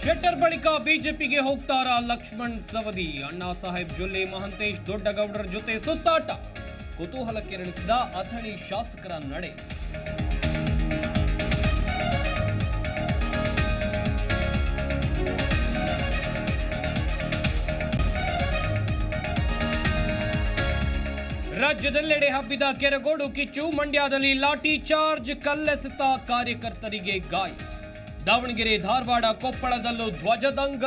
ಶೆಟ್ಟರ್ ಬಳಿಕ ಬಿಜೆಪಿಗೆ ಹೋಗ್ತಾರ ಲಕ್ಷ್ಮಣ್ ಸವದಿ. ಅಣ್ಣಾ ಸಾಹೇಬ್ ಜೊಲ್ಲೆ ಮಹಂತೇಶ್ ದೊಡ್ಡಗೌಡರ ಜೊತೆ ಸುತ್ತಾಟ. ಕುತೂಹಲ ಕೆರಳಿಸಿದ ಅಥಣಿ ಶಾಸಕರ ನಡೆ. ರಾಜ್ಯದೆಲ್ಲೆಡೆ ಹಬ್ಬಿದ ಕೆರಗೋಡು ಕಿಚ್ಚು. ಮಂಡ್ಯದಲ್ಲಿ ಲಾಠಿ ಚಾರ್ಜ್, ಕಲ್ಲೆಸೆತ ಕಾರ್ಯಕರ್ತರಿಗೆ ಗಾಯ. ದಾವಣಗೆರೆ, ಧಾರವಾಡ, ಕೊಪ್ಪಳದಲ್ಲೂ ಧ್ವಜದಂಗ.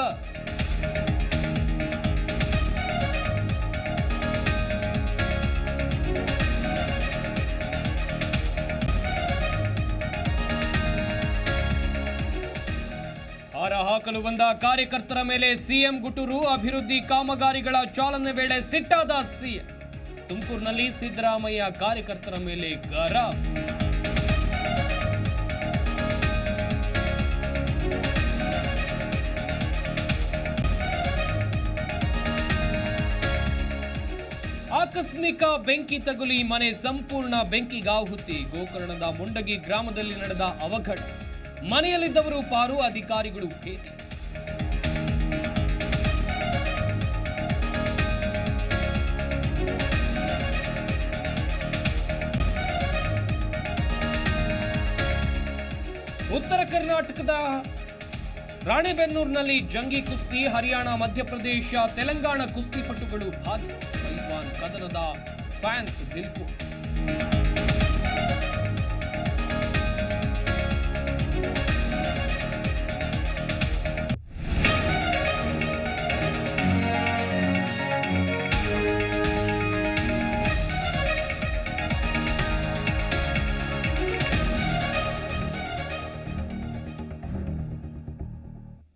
ಹಾರ ಹಾಕಲು ಬಂದ ಕಾರ್ಯಕರ್ತರ ಮೇಲೆ ಸಿಎಂ ಗುಟುರು. ಅಭಿವೃದ್ಧಿ ಕಾಮಗಾರಿಗಳ ಚಾಲನೆ ವೇಳೆ ಸಿಟ್ಟಾದ ಸಿಎಂ. ತುಮಕೂರಿನಲ್ಲಿ ಸಿದ್ದರಾಮಯ್ಯ ಕಾರ್ಯಕರ್ತರ ಮೇಲೆ ಗರಂ. ಆಕಸ್ಮಿಕ ಬೆಂಕಿ ತಗುಲಿ ಮನೆ ಸಂಪೂರ್ಣ ಬೆಂಕಿಗಾಹುತಿ. ಗೋಕರ್ಣದ ಮುಂಡಗಿ ಗ್ರಾಮದಲ್ಲಿ ನಡೆದ ಅವಘಡ. ಮನೆಯಲ್ಲಿದ್ದವರು ಪಾರು, ಅಧಿಕಾರಿಗಳು ಭೇಟಿ. ಉತ್ತರ ಕರ್ನಾಟಕದ ರಾಣೆಬೆನ್ನೂರಿನಲ್ಲಿ ಜಂಗಿ ಕುಸ್ತಿ. ಹರಿಯಾಣ, ಮಧ್ಯಪ್ರದೇಶ, ತೆಲಂಗಾಣ ಕುಸ್ತಿಪಟುಗಳು ಭಾಗಿ. ಪೈಲ್ವಾನ್ ಕದನದ ಫ್ಯಾನ್ಸ್ ದಿಲ್ಕು.